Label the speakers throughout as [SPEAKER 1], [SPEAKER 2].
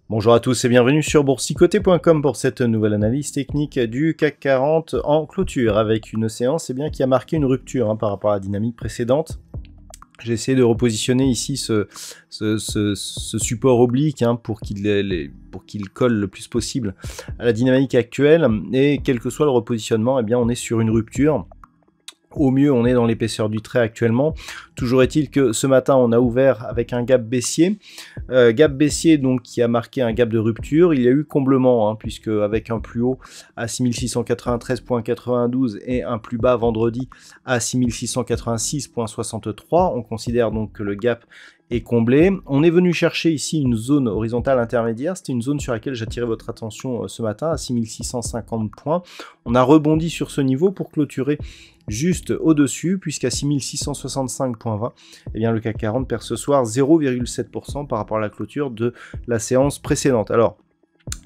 [SPEAKER 1] Bonjour à tous et bienvenue sur boursicoté.com pour cette nouvelle analyse technique du CAC 40 en clôture avec une séance qui a marqué une rupture par rapport à la dynamique précédente. J'ai essayé de repositionner ici ce support oblique pour qu'il colle le plus possible à la dynamique actuelle, et quel que soit le repositionnement, on est sur une rupture. Au mieux, on est dans l'épaisseur du trait actuellement. Toujours est-il que ce matin, on a ouvert avec un gap baissier. Gap baissier donc qui a marqué un gap de rupture. Il y a eu comblement, puisque avec un plus haut à 6693.92 et un plus bas vendredi à 6686.63, on considère donc que le gap est comblé. On est venu chercher ici une zone horizontale intermédiaire. C'était une zone sur laquelle j'attirais votre attention ce matin à 6650 points. On a rebondi sur ce niveau pour clôturer juste au-dessus, puisqu'à 6665.20, le CAC 40 perd ce soir 0,7% par rapport à la clôture de la séance précédente. Alors,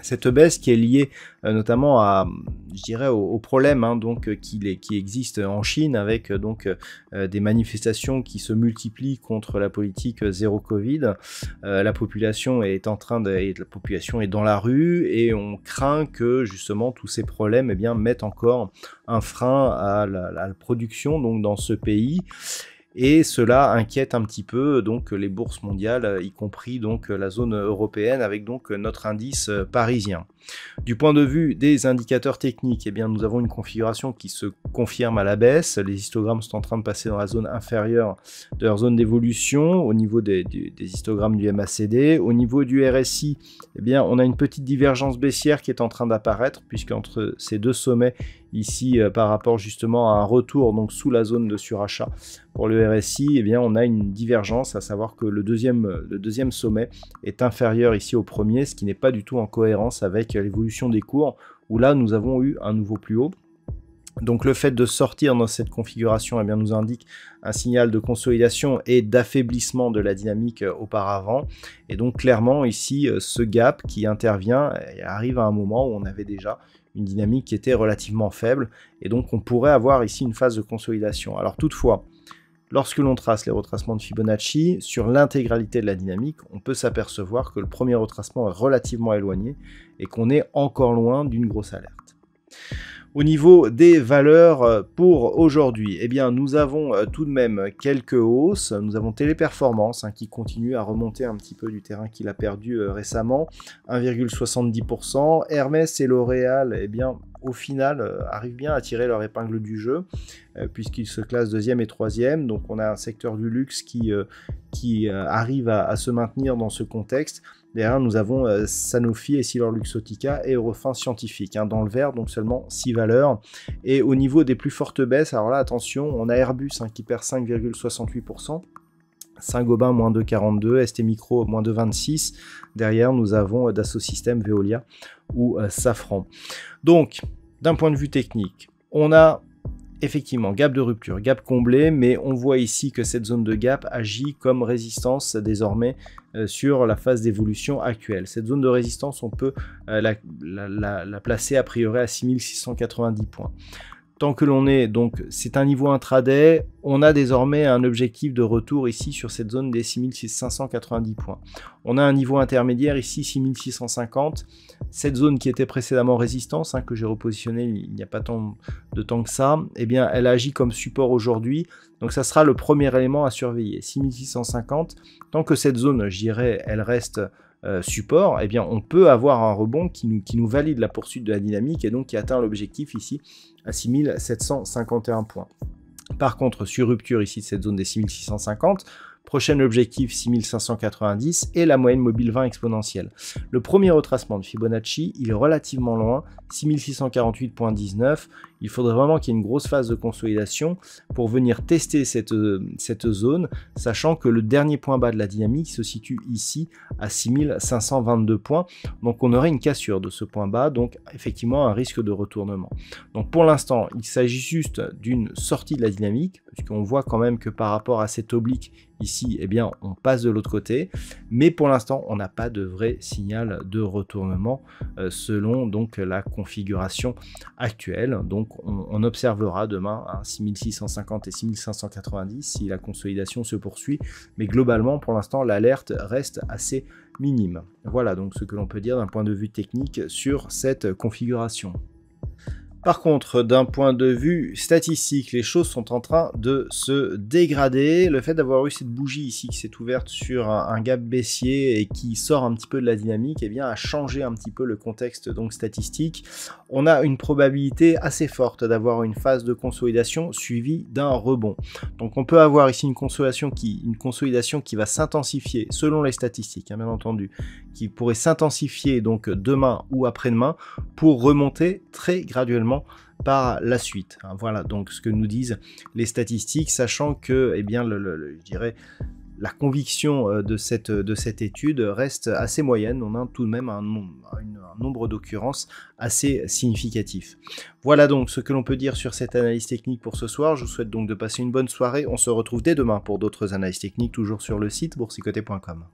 [SPEAKER 1] cette baisse qui est liée notamment à, au problème qui existe en Chine avec des manifestations qui se multiplient contre la politique zéro Covid. La population est la population est dans la rue et on craint que justement tous ces problèmes mettent encore un frein à la production dans ce pays. Et cela inquiète un petit peu les bourses mondiales, y compris la zone européenne avec notre indice parisien. Du point de vue des indicateurs techniques, nous avons une configuration qui se confirme à la baisse. Les histogrammes sont en train de passer dans la zone inférieure de leur zone d'évolution au niveau des histogrammes du MACD. Au niveau du RSI, on a une petite divergence baissière qui est en train d'apparaître, puisqu'entre ces deux sommets ici par rapport justement à un retour sous la zone de surachat pour le RSI, on a une divergence, à savoir que le deuxième sommet est inférieur ici au premier, ce qui n'est pas du tout en cohérence avec l'évolution des cours, où là nous avons eu un nouveau plus haut. Donc le fait de sortir dans cette configuration nous indique un signal de consolidation et d'affaiblissement de la dynamique auparavant. Et donc clairement ici, ce gap qui intervient arrive à un moment où on avait déjà une dynamique qui était relativement faible. Et donc on pourrait avoir ici une phase de consolidation. Alors toutefois, lorsque l'on trace les retracements de Fibonacci sur l'intégralité de la dynamique, on peut s'apercevoir que le premier retracement est relativement éloigné et qu'on est encore loin d'une grosse alerte. Au niveau des valeurs pour aujourd'hui, nous avons tout de même quelques hausses. Nous avons Téléperformance qui continue à remonter un petit peu du terrain qu'il a perdu récemment, 1,70%. Hermès et L'Oréal, au final, arrivent bien à tirer leur épingle du jeu, puisqu'ils se classent deuxième et troisième. Donc on a un secteur du luxe qui arrive à se maintenir dans ce contexte. Derrière, nous avons Sanofi, EssilorLuxottica et Eurofins Scientifique. Dans le vert, donc seulement 6 valeurs. Et au niveau des plus fortes baisses, alors là, attention, on a Airbus qui perd 5,68%. Saint-Gobain, moins 2,42, ST Micro, moins 2,26. Derrière, nous avons Dassault Systèmes, Veolia ou Safran. Donc, d'un point de vue technique, on a effectivement gap de rupture, gap comblé, mais on voit ici que cette zone de gap agit comme résistance désormais sur la phase d'évolution actuelle. Cette zone de résistance, on peut la placer a priori à 6690 points. Tant que l'on est, c'est un niveau intraday, on a désormais un objectif de retour ici sur cette zone des 6590 points. On a un niveau intermédiaire ici, 6650. Cette zone qui était précédemment résistance, que j'ai repositionné il n'y a pas tant de temps que ça, elle agit comme support aujourd'hui. Donc ça sera le premier élément à surveiller, 6650. Tant que cette zone, elle reste support, on peut avoir un rebond qui nous valide la poursuite de la dynamique et donc qui atteint l'objectif ici à 6751 points. Par contre, sur rupture ici de cette zone des 6650, prochain objectif 6590 et la moyenne mobile 20 exponentielle. Le premier retracement de Fibonacci, il est relativement loin, 6648.19. Il faudrait vraiment qu'il y ait une grosse phase de consolidation pour venir tester cette zone, sachant que le dernier point bas de la dynamique se situe ici à 6522 points. Donc on aurait une cassure de ce point bas, donc effectivement un risque de retournement. Donc pour l'instant, il s'agit juste d'une sortie de la dynamique, puisqu'on voit quand même que par rapport à cette oblique ici, eh bien, on passe de l'autre côté, mais pour l'instant, on n'a pas de vrai signal de retournement selon donc la configuration actuelle. Donc, on observera demain à 6650 et 6590 si la consolidation se poursuit, mais globalement, pour l'instant, l'alerte reste assez minime. Voilà donc ce que l'on peut dire d'un point de vue technique sur cette configuration. Par contre, d'un point de vue statistique, les choses sont en train de se dégrader. Le fait d'avoir eu cette bougie ici qui s'est ouverte sur un gap baissier et qui sort un petit peu de la dynamique, eh bien, a changé un petit peu le contexte donc statistique. On a une probabilité assez forte d'avoir une phase de consolidation suivie d'un rebond. Donc on peut avoir ici une consolidation qui va s'intensifier selon les statistiques, hein, bien entendu, qui pourrait s'intensifier donc demain ou après-demain pour remonter très graduellement par la suite. Voilà donc ce que nous disent les statistiques, sachant que eh bien, je dirais, la conviction de cette étude reste assez moyenne. On a tout de même un nombre d'occurrences assez significatif. Voilà donc ce que l'on peut dire sur cette analyse technique pour ce soir. Je vous souhaite donc de passer une bonne soirée. On se retrouve dès demain pour d'autres analyses techniques, toujours sur le site boursicoté.com.